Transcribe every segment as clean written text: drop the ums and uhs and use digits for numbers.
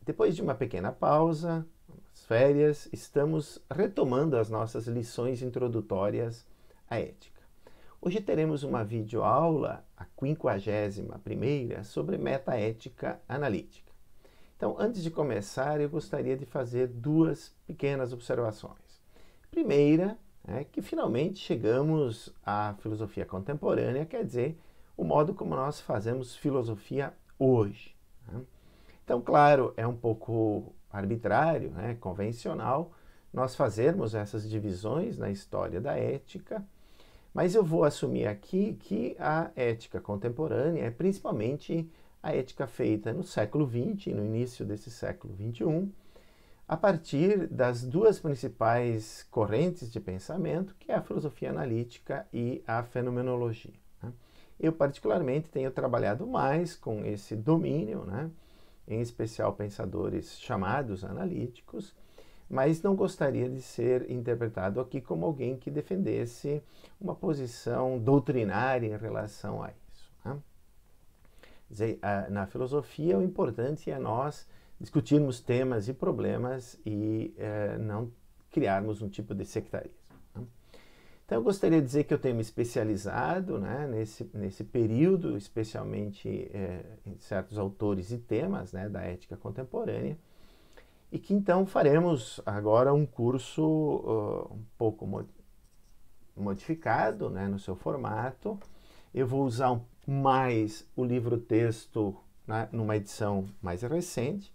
Depois de uma pequena pausa, as férias, estamos retomando as nossas lições introdutórias à ética. Hoje teremos uma videoaula, a 51ª, sobre metaética analítica. Então, antes de começar, eu gostaria de fazer duas pequenas observações. Primeira, é que finalmente chegamos à filosofia contemporânea, quer dizer, o modo como nós fazemos filosofia hoje. Né? Então, claro, é um pouco arbitrário, né, convencional, nós fazermos essas divisões na história da ética, mas eu vou assumir aqui que a ética contemporânea é principalmente a ética feita no século XX e no início desse século XXI, a partir das duas principais correntes de pensamento, que é a filosofia analítica e a fenomenologia. Né? Eu, particularmente, tenho trabalhado mais com esse domínio, né? Em especial pensadores chamados analíticos, mas não gostaria de ser interpretado aqui como alguém que defendesse uma posição doutrinária em relação a isso. Né? Quer dizer, na filosofia, o importante é nós discutirmos temas e problemas e não criarmos um tipo de sectarismo. Né? Então, eu gostaria de dizer que eu tenho me especializado, né, nesse período, especialmente em certos autores e temas, né, da ética contemporânea, e que então faremos agora um curso um pouco modificado, né, no seu formato. Eu vou usar mais o livro-texto, né, numa edição mais recente,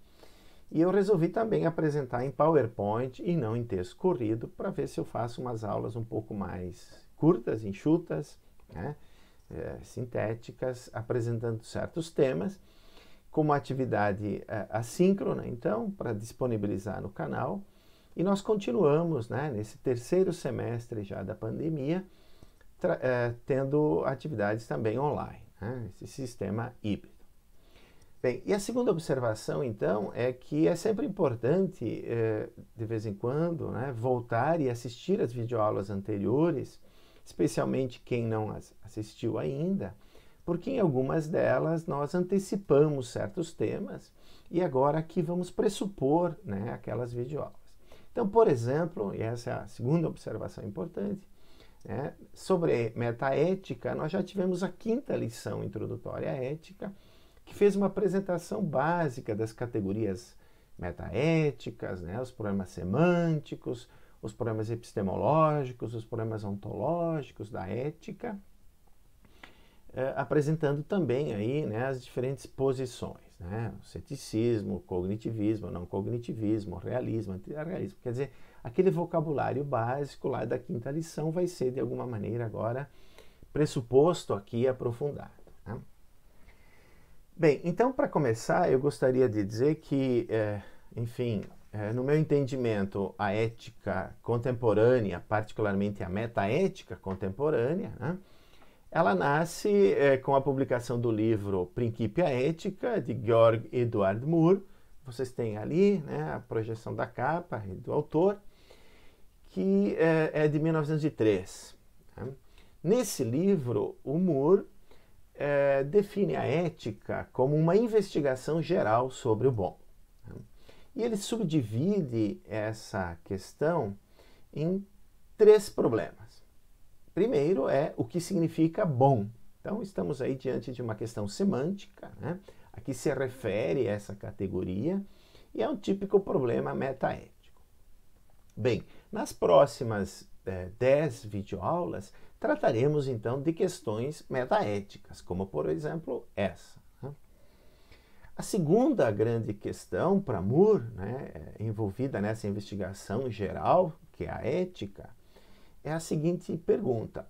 e eu resolvi também apresentar em PowerPoint e não em texto corrido, para ver se eu faço umas aulas um pouco mais curtas, enxutas, né, sintéticas, apresentando certos temas, como atividade assíncrona, então, para disponibilizar no canal. E nós continuamos, né, nesse terceiro semestre já da pandemia, tendo atividades também online, né, esse sistema híbrido. Bem, e a segunda observação, então, é que é sempre importante, de vez em quando, né, voltar e assistir às videoaulas anteriores, especialmente quem não as assistiu ainda, porque em algumas delas nós antecipamos certos temas e agora aqui vamos pressupor, né, aquelas videoaulas. Então, por exemplo, e essa é a segunda observação importante, né, sobre metaética, nós já tivemos a 5ª lição introdutória à ética, que fez uma apresentação básica das categorias metaéticas, né, os problemas semânticos, os problemas epistemológicos, os problemas ontológicos da ética, apresentando também aí, né, as diferentes posições, né, o ceticismo, o cognitivismo, o não cognitivismo, o realismo, o antirrealismo. Quer dizer, aquele vocabulário básico lá da 5ª lição vai ser, de alguma maneira, agora pressuposto aqui e aprofundado. Né? Bem, então, para começar, eu gostaria de dizer que, enfim, no meu entendimento, a ética contemporânea, particularmente a metaética contemporânea, né, ela nasce com a publicação do livro Principia Ética, de Georg Eduard Moore. Vocês têm ali, né, a projeção da capa do autor, que é de 1903. Né? Nesse livro, o Moore define a ética como uma investigação geral sobre o bom. Né? E ele subdivide essa questão em 3 problemas. Primeiro é o que significa bom. Então, estamos aí diante de uma questão semântica, né, a que se refere essa categoria, e é um típico problema metaético. Bem, nas próximas 10 videoaulas, trataremos então de questões metaéticas, como por exemplo essa. Né? A segunda grande questão para Moore, né, envolvida nessa investigação geral, que é a ética, é a seguinte pergunta: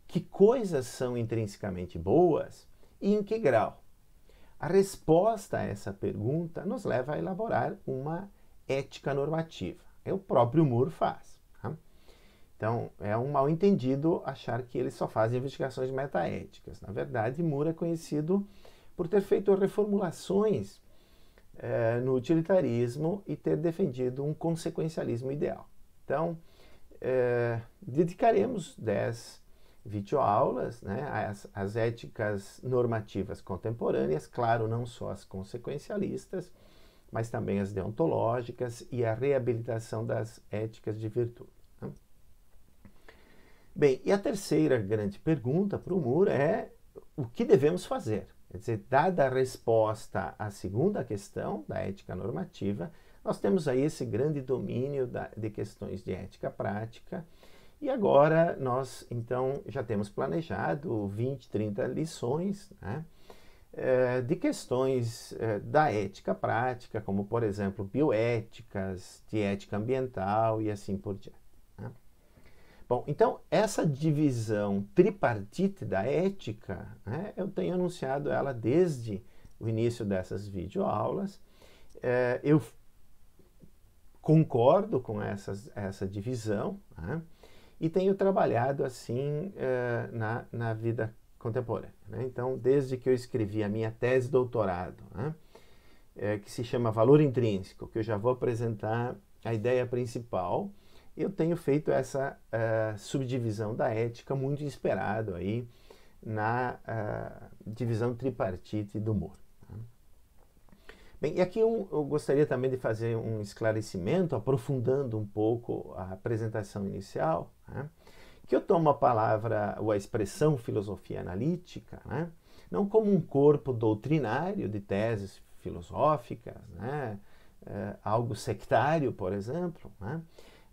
que coisas são intrinsecamente boas e em que grau? A resposta a essa pergunta nos leva a elaborar uma ética normativa. É o próprio Moore faz. Tá? Então, é um mal-entendido achar que ele só faz investigações metaéticas. Na verdade, Moore é conhecido por ter feito reformulações no utilitarismo e ter defendido um consequencialismo ideal. Então, dedicaremos 10 videoaulas, né, às éticas normativas contemporâneas, claro, não só as consequencialistas, mas também as deontológicas e a reabilitação das éticas de virtude. Né? Bem, e a terceira grande pergunta para o Moore é o que devemos fazer? Quer dizer, dada a resposta à segunda questão da ética normativa, nós temos aí esse grande domínio de questões de ética prática. E agora nós, então, já temos planejado 20, 30 lições, né, de questões da ética prática, como, por exemplo, bioéticas, de ética ambiental e assim por diante. Né? Bom, então, essa divisão tripartite da ética, né, eu tenho anunciado ela desde o início dessas videoaulas. Eu concordo com essa divisão, né? E tenho trabalhado assim na vida contemporânea. Né? Então, desde que eu escrevi a minha tese de doutorado, né? Que se chama Valor Intrínseco, que eu já vou apresentar a ideia principal, eu tenho feito essa subdivisão da ética muito inspirado aí na divisão tripartite do Moore. Bem, e aqui eu gostaria também de fazer um esclarecimento, aprofundando um pouco a apresentação inicial, né? Que eu tomo a palavra ou a expressão filosofia analítica, né? Não como um corpo doutrinário de teses filosóficas, né? Algo sectário, por exemplo, né?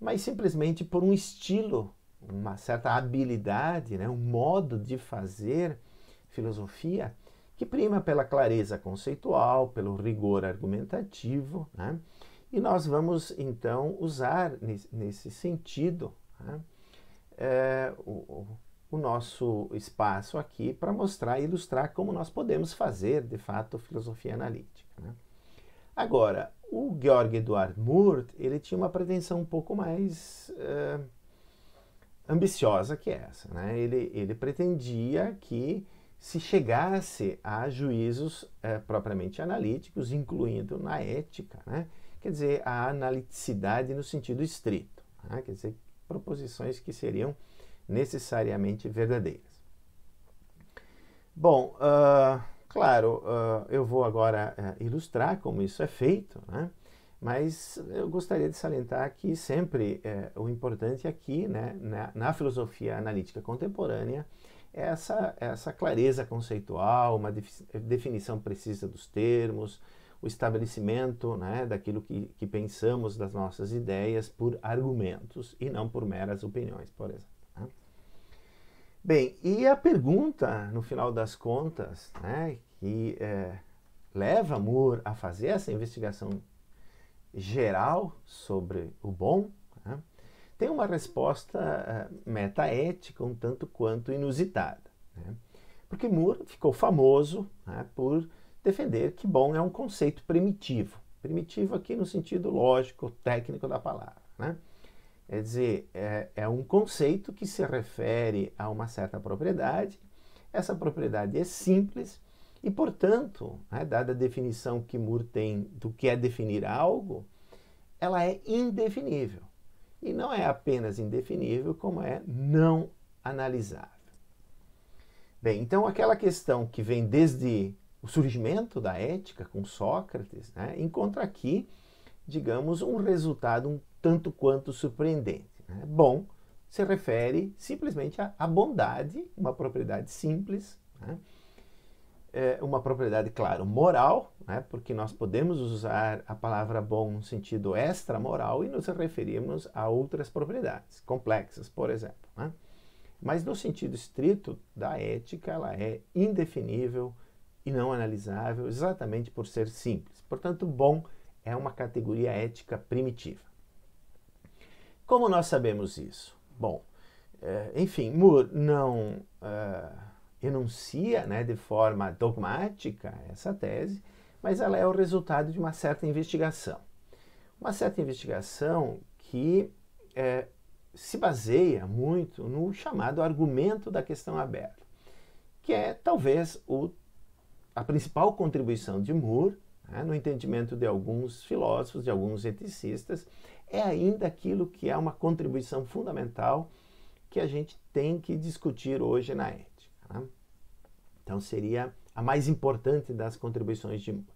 Mas simplesmente por um estilo, uma certa habilidade, né? Um modo de fazer filosofia que prima pela clareza conceitual, pelo rigor argumentativo, né? E nós vamos, então, usar nesse sentido, né, o nosso espaço aqui para mostrar e ilustrar como nós podemos fazer, de fato, filosofia analítica. Né? Agora, o Georg Eduard Moore, ele tinha uma pretensão um pouco mais ambiciosa que essa. Né? Ele pretendia que se chegasse a juízos propriamente analíticos, incluindo na ética, né? Quer dizer, a analiticidade no sentido estrito, né? Quer dizer, proposições que seriam necessariamente verdadeiras. Bom, claro, eu vou agora ilustrar como isso é feito, né? Mas eu gostaria de salientar que sempre o importante aqui, né, na filosofia analítica contemporânea, essa clareza conceitual, uma definição precisa dos termos, o estabelecimento, né, daquilo que pensamos das nossas ideias por argumentos e não por meras opiniões, por exemplo. Né? Bem, e a pergunta, no final das contas, né, que leva Moore a fazer essa investigação geral sobre o bom, né, tem uma resposta metaética um tanto quanto inusitada. Né? Porque Moore ficou famoso, né, por defender que bom é um conceito primitivo. Primitivo aqui no sentido lógico, técnico da palavra. Né? Quer dizer, é um conceito que se refere a uma certa propriedade. Essa propriedade é simples e, portanto, né, dada a definição que Moore tem do que é definir algo, ela é indefinível. E não é apenas indefinível, como é não analisável. Bem, então aquela questão que vem desde o surgimento da ética com Sócrates, né, encontra aqui, digamos, um resultado um tanto quanto surpreendente. Né? Bom se refere simplesmente à bondade, uma propriedade simples, né? Uma propriedade, claro, moral, né? Porque nós podemos usar a palavra bom no sentido extramoral e nos referirmos a outras propriedades, complexas, por exemplo. Né? Mas no sentido estrito da ética, ela é indefinível e não analisável, exatamente por ser simples. Portanto, bom é uma categoria ética primitiva. Como nós sabemos isso? Bom, enfim, Moore não enuncia, né, de forma dogmática essa tese, mas ela é o resultado de uma certa investigação. Uma certa investigação que se baseia muito no chamado argumento da questão aberta, que é talvez a principal contribuição de Moore, né, no entendimento de alguns filósofos, de alguns eticistas, é ainda aquilo que é uma contribuição fundamental que a gente tem que discutir hoje na ética. Né? Então seria a mais importante das contribuições de Moore.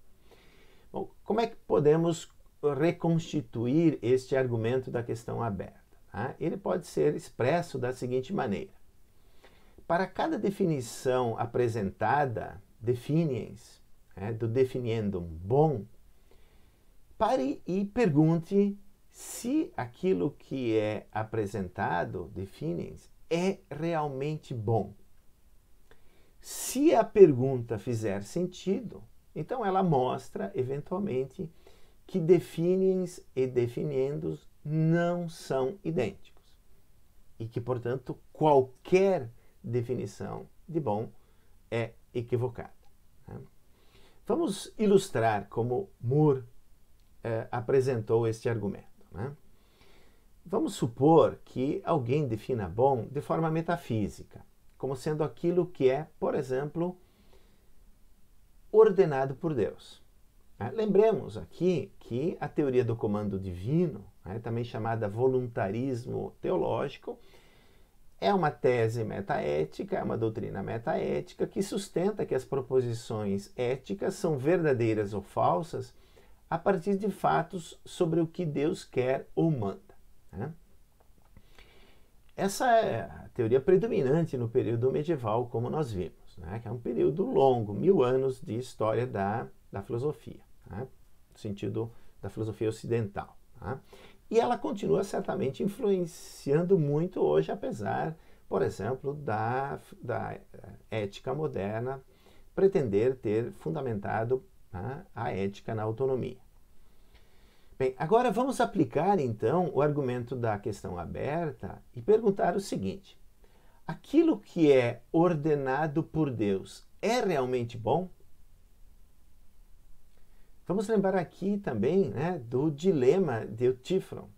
Bom, como é que podemos reconstituir este argumento da questão aberta? Tá? Ele pode ser expresso da seguinte maneira. Para cada definição apresentada, definiens, do definiendum bom, pare e pergunte se aquilo que é apresentado, definiens, é realmente bom. Se a pergunta fizer sentido, então ela mostra, eventualmente, que definiens e definiendos não são idênticos e que, portanto, qualquer definição de bom é equivocada. Vamos ilustrar como Moore apresentou este argumento. Vamos supor que alguém defina bom de forma metafísica, como sendo aquilo que é, por exemplo, ordenado por Deus. Lembremos aqui que a teoria do comando divino, também chamada voluntarismo teológico, é uma tese metaética, é uma doutrina metaética que sustenta que as proposições éticas são verdadeiras ou falsas a partir de fatos sobre o que Deus quer ou manda. Essa é a teoria predominante no período medieval, como nós vimos, que é um período longo, 1000 anos de história da filosofia, no sentido da filosofia ocidental. E ela continua certamente influenciando muito hoje, apesar, por exemplo, da ética moderna pretender ter fundamentado a ética na autonomia. Bem, agora vamos aplicar então o argumento da questão aberta e perguntar o seguinte: aquilo que é ordenado por Deus é realmente bom? Vamos lembrar aqui também do dilema de Eutífron,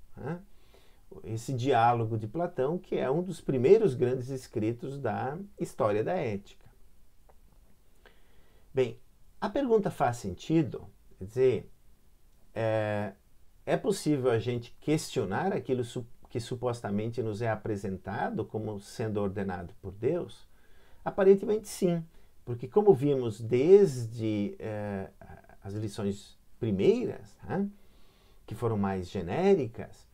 esse diálogo de Platão, que é um dos primeiros grandes escritos da história da ética. Bem, a pergunta faz sentido, quer dizer, é possível a gente questionar aquilo que supostamente nos é apresentado como sendo ordenado por Deus? Aparentemente sim, porque como vimos desde as lições primeiras, que foram mais genéricas,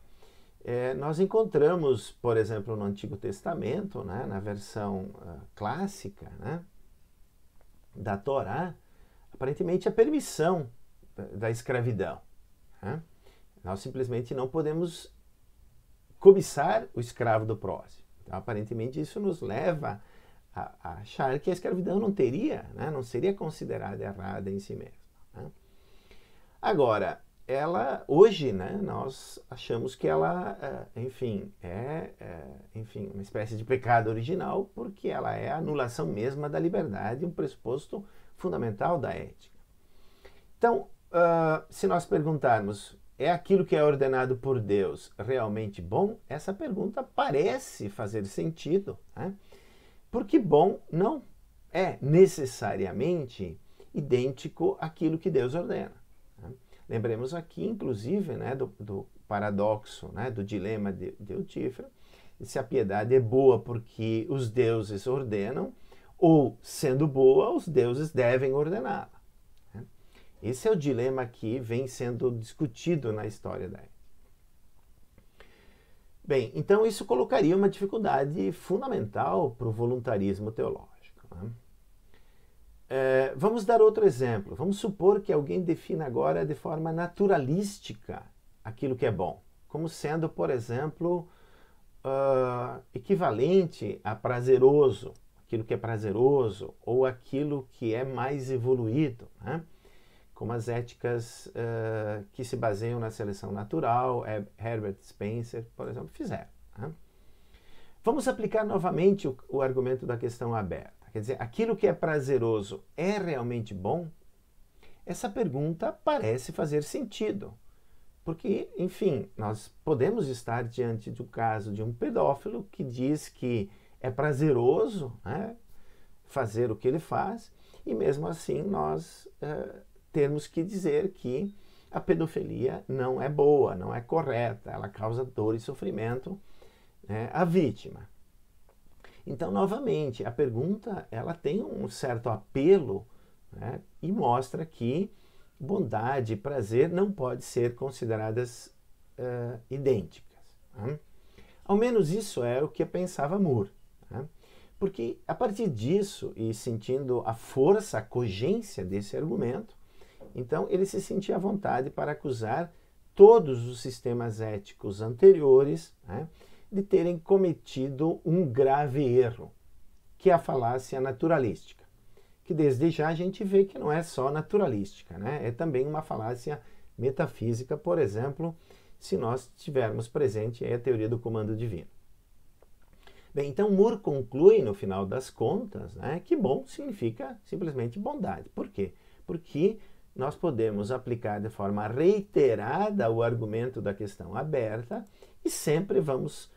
nós encontramos, por exemplo, no Antigo Testamento, na versão clássica da Torá, aparentemente a permissão da escravidão. Nós simplesmente não podemos cobiçar o escravo do próximo. Então, aparentemente isso nos leva a achar que a escravidão não seria considerada errada em si mesma. Agora, hoje, nós achamos que ela, é uma espécie de pecado original, porque ela é a anulação mesma da liberdade, um pressuposto fundamental da ética. Então, se nós perguntarmos, é aquilo que é ordenado por Deus realmente bom? Essa pergunta parece fazer sentido, porque bom não é necessariamente idêntico àquilo que Deus ordena. Lembremos aqui, inclusive, do paradoxo, do dilema de Eutífron, se a piedade é boa porque os deuses ordenam, ou, sendo boa, os deuses devem ordená-la. Esse é o dilema que vem sendo discutido na história da ética. Bem, então isso colocaria uma dificuldade fundamental para o voluntarismo teológico. Vamos dar outro exemplo. Vamos supor que alguém defina agora de forma naturalística aquilo que é bom, como sendo, por exemplo, equivalente a prazeroso, aquilo que é prazeroso, ou aquilo que é mais evoluído, como as éticas que se baseiam na seleção natural, Herbert Spencer, por exemplo, fizeram. Vamos aplicar novamente o argumento da questão aberta. Quer dizer, aquilo que é prazeroso é realmente bom? Essa pergunta parece fazer sentido, porque, enfim, nós podemos estar diante do caso de um pedófilo que diz que é prazeroso fazer o que ele faz, e mesmo assim nós temos que dizer que a pedofilia não é boa, não é correta, ela causa dor e sofrimento à vítima. Então, novamente, a pergunta ela tem um certo apelo, e mostra que bondade e prazer não podem ser consideradas idênticas. Né? Ao menos isso é o que pensava Moore. Né? Porque a partir disso, e sentindo a força, a cogência desse argumento, então ele se sentia à vontade para acusar todos os sistemas éticos anteriores, né, de terem cometido um grave erro, que é a falácia naturalística. Que desde já a gente vê que não é só naturalística, né? É também uma falácia metafísica, por exemplo, se nós tivermos presente a teoria do comando divino. Bem, então Moore conclui, no final das contas, né, que bom significa simplesmente bondade. Por quê? Porque nós podemos aplicar de forma reiterada o argumento da questão aberta e sempre vamos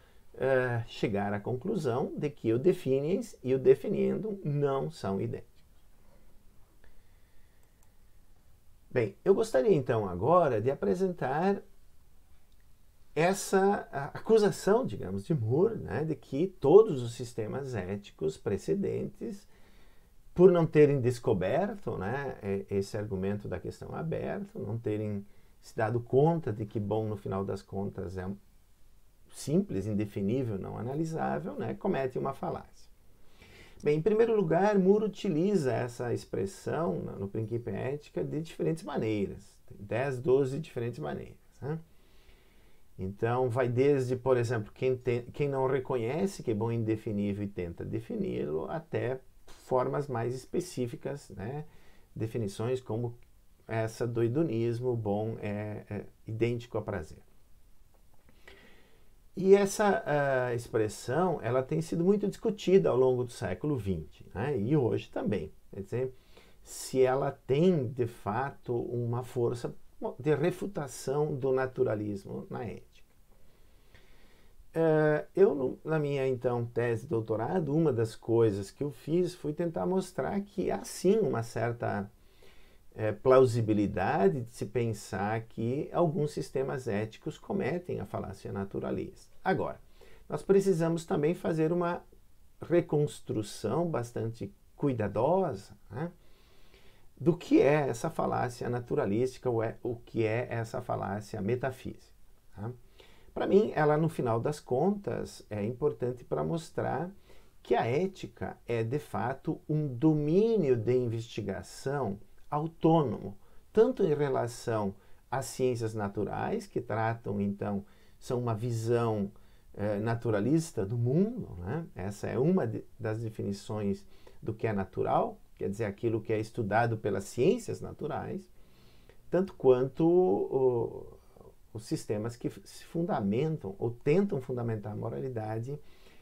chegar à conclusão de que o definiens e o definiendum não são idênticos. Bem, eu gostaria então agora de apresentar essa acusação, digamos, de Moore, né, de que todos os sistemas éticos precedentes, por não terem descoberto, né, esse argumento da questão aberta, não terem se dado conta de que bom, no final das contas, é simples, indefinível, não analisável, né, comete uma falácia. Bem, em primeiro lugar, Moore utiliza essa expressão no Princípio Ética de diferentes maneiras, 10, 12 diferentes maneiras. Né? Então, vai desde, por exemplo, quem não reconhece que é bom indefinível e tenta defini-lo, até formas mais específicas, né? Definições como essa do hedonismo, bom é idêntico a prazer. E essa expressão ela tem sido muito discutida ao longo do século XX, né? E hoje também. Quer dizer, se ela tem, de fato, uma força de refutação do naturalismo na ética. Eu, na minha, então, tese de doutorado, uma das coisas que eu fiz foi tentar mostrar que há, sim, uma certa plausibilidade de se pensar que alguns sistemas éticos cometem a falácia naturalista. Agora, nós precisamos também fazer uma reconstrução bastante cuidadosa, né, do que é essa falácia naturalística ou o que é essa falácia metafísica. Tá? Para mim, ela, no final das contas, é importante para mostrar que a ética é, de fato, um domínio de investigação autônomo, tanto em relação às ciências naturais, que tratam, então, são uma visão naturalista do mundo, né? Essa é uma das definições do que é natural, quer dizer, aquilo que é estudado pelas ciências naturais, tanto quanto os sistemas que se fundamentam ou tentam fundamentar a moralidade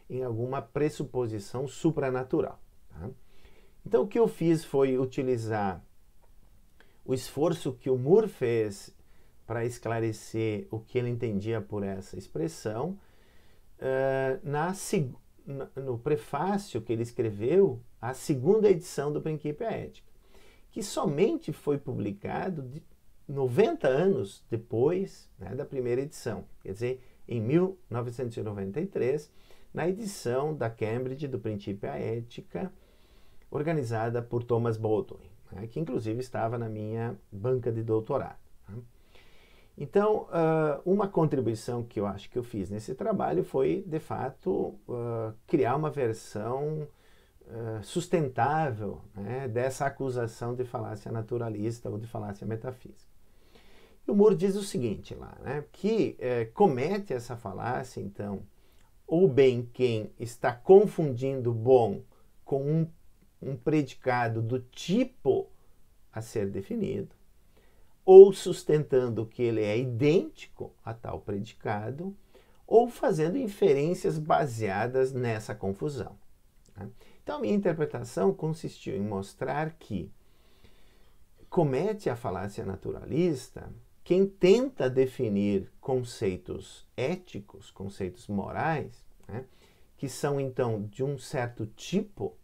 em alguma pressuposição supranatural. Tá? Então, o que eu fiz foi utilizar o esforço que o Moore fez para esclarecer o que ele entendia por essa expressão no prefácio que ele escreveu à segunda edição do Princípio Ética, que somente foi publicado 90 anos depois, né, da primeira edição, quer dizer, em 1993, na edição da Cambridge do Princípio Ética, organizada por Thomas Baldwin, né, que inclusive estava na minha banca de doutorado. Né. Então, uma contribuição que eu acho que eu fiz nesse trabalho foi, de fato, criar uma versão sustentável, né, dessa acusação de falácia naturalista ou de falácia metafísica. E o Moore diz o seguinte lá, né, que comete essa falácia, então, ou bem quem está confundindo bom com um predicado do tipo a ser definido, ou sustentando que ele é idêntico a tal predicado, ou fazendo inferências baseadas nessa confusão. Né? Então, a minha interpretação consistiu em mostrar que comete a falácia naturalista quem tenta definir conceitos éticos, conceitos morais, né, que são, então, de um certo tipo,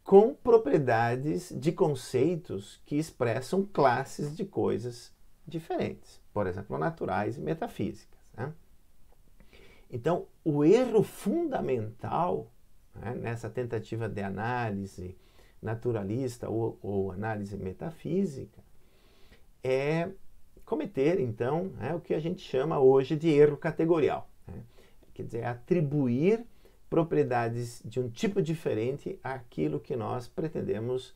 com propriedades de conceitos que expressam classes de coisas diferentes, por exemplo, naturais e metafísicas. Né? Então, o erro fundamental, né, nessa tentativa de análise naturalista ou análise metafísica, é cometer, então, o que a gente chama hoje de erro categorial. Né? Quer dizer, atribuir propriedades de um tipo diferente àquilo que nós pretendemos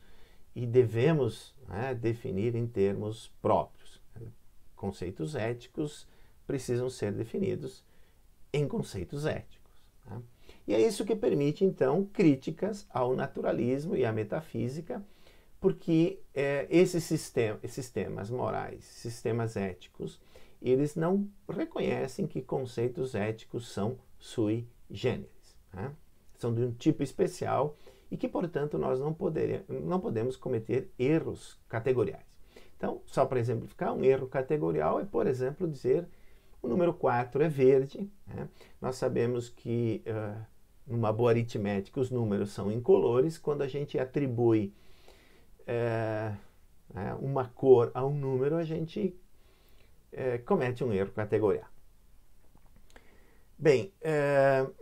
e devemos definir em termos próprios. Conceitos éticos precisam ser definidos em conceitos éticos. Tá? E é isso que permite, então, críticas ao naturalismo e à metafísica, porque esses sistemas morais, sistemas éticos, eles não reconhecem que conceitos éticos são sui generis. Né? São de um tipo especial e que, portanto, nós não podemos cometer erros categoriais. Então, só para exemplificar, um erro categorial é, por exemplo, dizer o número 4 é verde. Né? Nós sabemos que, numa boa aritmética, os números são incolores. Quando a gente atribui uma cor a um número, a gente comete um erro categorial. Bem,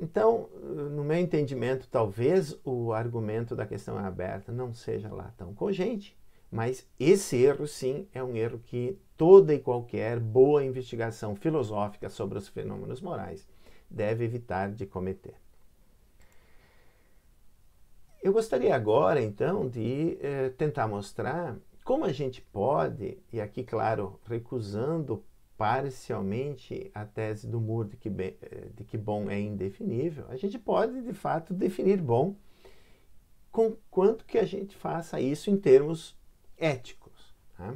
então, no meu entendimento, talvez o argumento da questão aberta não seja lá tão cogente, mas esse erro, sim, é um erro que toda e qualquer boa investigação filosófica sobre os fenômenos morais deve evitar de cometer. Eu gostaria agora, então, de tentar mostrar como a gente pode, e aqui, claro, recusando parcialmente a tese do Moore de que bom é indefinível, a gente pode, de fato, definir bom conquanto que a gente faça isso em termos éticos. Tá?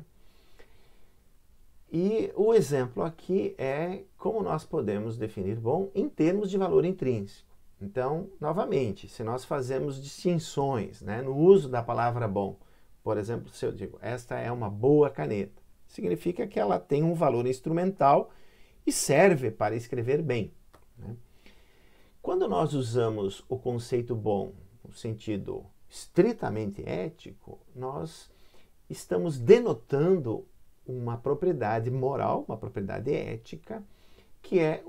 E o exemplo aqui é como nós podemos definir bom em termos de valor intrínseco. Então, novamente, se nós fazemos distinções no uso da palavra bom, por exemplo, se eu digo, esta é uma boa caneta, significa que ela tem um valor instrumental e serve para escrever bem. Né? Quando nós usamos o conceito bom no sentido estritamente ético, nós estamos denotando uma propriedade moral, uma propriedade ética, que é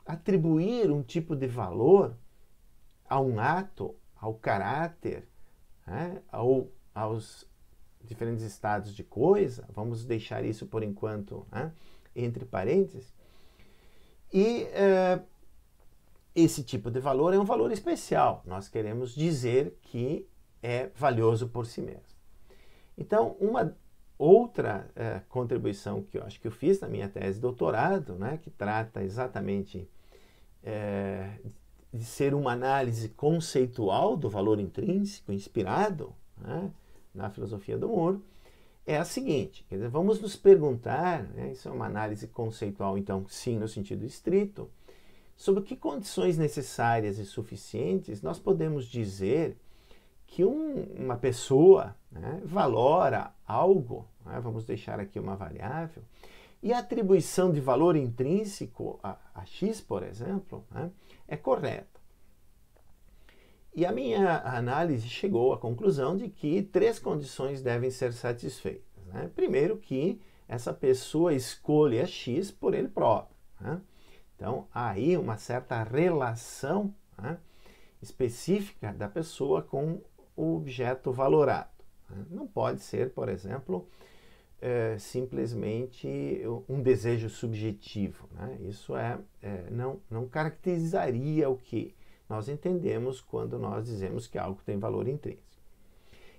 atribuir um tipo de valor a um ato, ao caráter, ou aos diferentes estados de coisa. Vamos deixar isso por enquanto entre parênteses. E esse tipo de valor é um valor especial. Nós queremos dizer que é valioso por si mesmo. Então, uma outra contribuição que eu acho que eu fiz na minha tese de doutorado, que trata exatamente de ser uma análise conceitual do valor intrínseco, inspirado na filosofia do Moore, é a seguinte: quer dizer, vamos nos perguntar, isso é uma análise conceitual, então, sim, no sentido estrito, sobre que condições necessárias e suficientes nós podemos dizer que uma pessoa valora algo, vamos deixar aqui uma variável, e a atribuição de valor intrínseco a X, por exemplo, é correta. E a minha análise chegou à conclusão de que 3 condições devem ser satisfeitas. Primeiro, que essa pessoa escolha X por ele próprio. Então, há aí uma certa relação específica da pessoa com o objeto valorado. Não pode ser, por exemplo, simplesmente um desejo subjetivo. Isso não caracterizaria o que nós entendemos quando nós dizemos que algo tem valor intrínseco.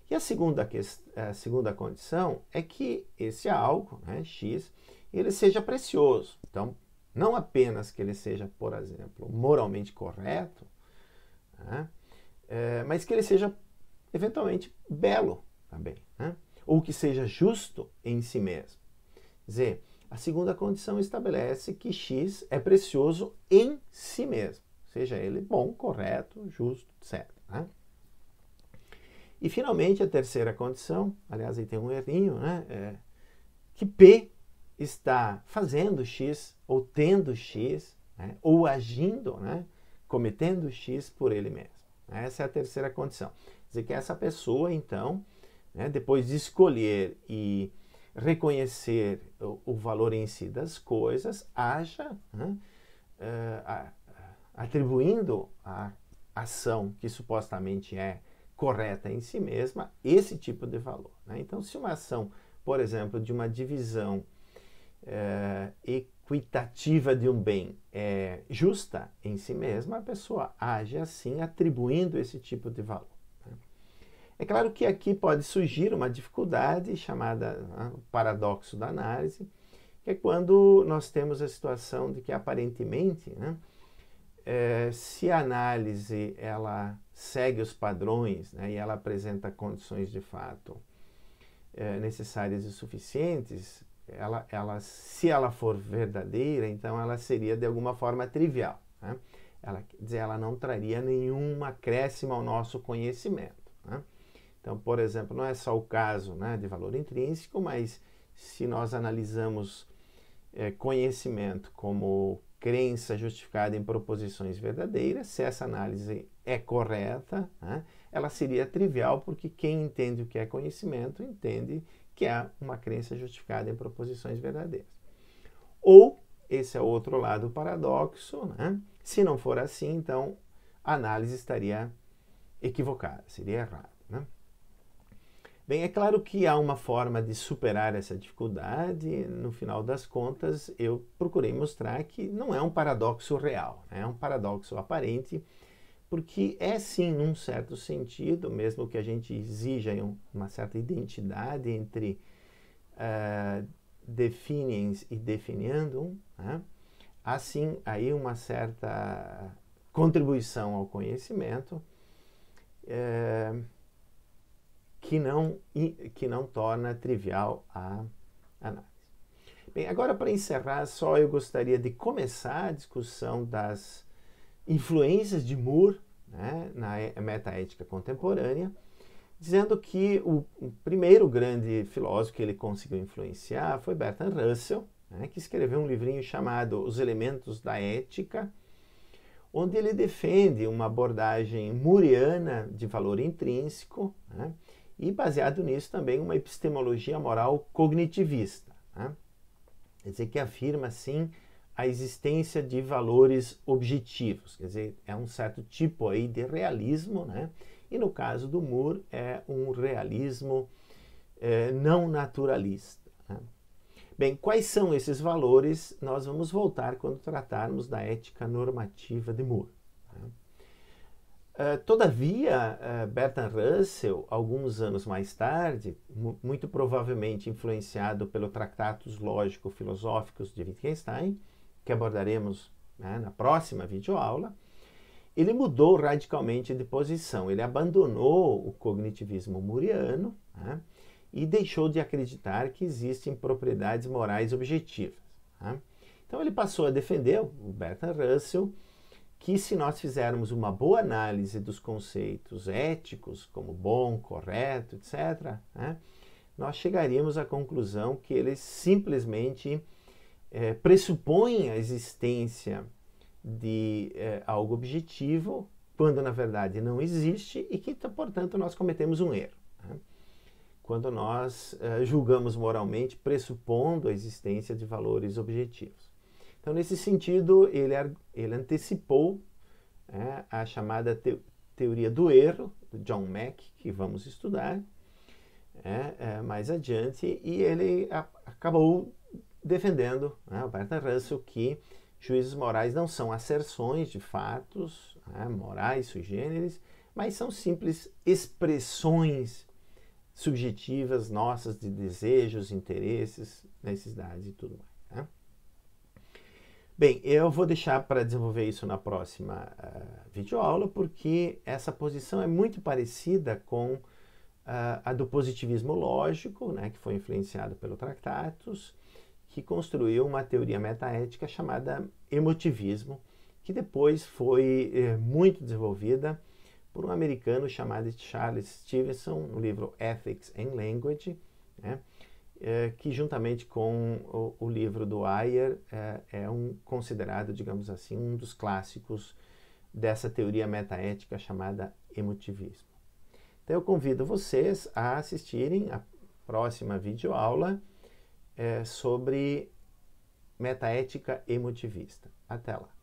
E a segunda condição é que esse algo, X, ele seja precioso. Então, não apenas que ele seja, por exemplo, moralmente correto, mas que ele seja eventualmente belo também, ou que seja justo em si mesmo. Quer dizer, a segunda condição estabelece que X é precioso em si mesmo, seja ele bom, correto, justo, etc. E finalmente a terceira condição, aliás, aí tem um errinho, que P está fazendo X, ou tendo X, ou agindo, cometendo X por ele mesmo. Essa é a terceira condição. Quer dizer que essa pessoa, então, depois de escolher e reconhecer o valor em si das coisas, haja atribuindo a ação que supostamente é correta em si mesma esse tipo de valor, né? Então, se uma ação, por exemplo, de uma divisão equitativa de um bem é justa em si mesma, a pessoa age assim, atribuindo esse tipo de valor, né? É claro que aqui pode surgir uma dificuldade chamada o paradoxo da análise, que é quando nós temos a situação de que aparentemente, né, se a análise ela segue os padrões, né, e ela apresenta condições de fato necessárias e suficientes, se ela for verdadeira, então ela seria de alguma forma trivial, né? Quer dizer, ela não traria nenhum acréscimo ao nosso conhecimento, né? Então, por exemplo, não é só o caso, né, de valor intrínseco, mas se nós analisamos conhecimento como crença justificada em proposições verdadeiras, se essa análise é correta, né, ela seria trivial, porque quem entende o que é conhecimento entende que é uma crença justificada em proposições verdadeiras. Ou, esse é o outro lado do paradoxo, né? Se não for assim, então a análise estaria equivocada, seria errada, né? Bem, é claro que há uma forma de superar essa dificuldade. No final das contas, eu procurei mostrar que não é um paradoxo real, né? É um paradoxo aparente, porque é sim, num certo sentido, mesmo que a gente exija uma certa identidade entre definiens e definiendum, né? Há sim aí uma certa contribuição ao conhecimento que não torna trivial a análise. Bem, agora para encerrar, só eu gostaria de começar a discussão das influências de Moore, né, na metaética contemporânea, dizendo que o primeiro grande filósofo que ele conseguiu influenciar foi Bertrand Russell, né, que escreveu um livrinho chamado Os Elementos da Ética, onde ele defende uma abordagem mooriana de valor intrínseco, né, e baseado nisso também uma epistemologia moral cognitivista, né? Quer dizer, que afirma, sim, a existência de valores objetivos, quer dizer, é um certo tipo aí de realismo, né? E no caso do Moore é um realismo não naturalista, né? Bem, quais são esses valores? Nós vamos voltar quando tratarmos da ética normativa de Moore, né? Todavia, Bertrand Russell, alguns anos mais tarde, muito provavelmente influenciado pelo Tratados Lógico-Filosóficos de Wittgenstein, que abordaremos, né, na próxima videoaula, ele mudou radicalmente de posição. Ele abandonou o cognitivismo mooriano, né, e deixou de acreditar que existem propriedades morais objetivas, né? Então ele passou a defender, o Bertrand Russell, que se nós fizermos uma boa análise dos conceitos éticos, como bom, correto, etc., né, nós chegaríamos à conclusão que eles simplesmente pressupõem a existência de algo objetivo, quando na verdade não existe, e que, portanto, nós cometemos um erro, né, quando nós julgamos moralmente pressupondo a existência de valores objetivos. Então, nesse sentido, ele antecipou a chamada teoria do erro, do John Mack, que vamos estudar mais adiante, e ele acabou defendendo, o Bertrand Russell, que juízos morais não são asserções de fatos morais sui generis, mas são simples expressões subjetivas nossas de desejos, interesses, necessidades e tudo mais, né? Bem, eu vou deixar para desenvolver isso na próxima videoaula, porque essa posição é muito parecida com a do positivismo lógico, né, que foi influenciado pelo Tractatus, que construiu uma teoria metaética chamada emotivismo, que depois foi muito desenvolvida por um americano chamado Charles Stevenson, no livro Ethics and Language, né, que juntamente com o livro do Ayer considerado, digamos assim, um dos clássicos dessa teoria metaética chamada emotivismo. Então eu convido vocês a assistirem a próxima videoaula sobre metaética emotivista. Até lá!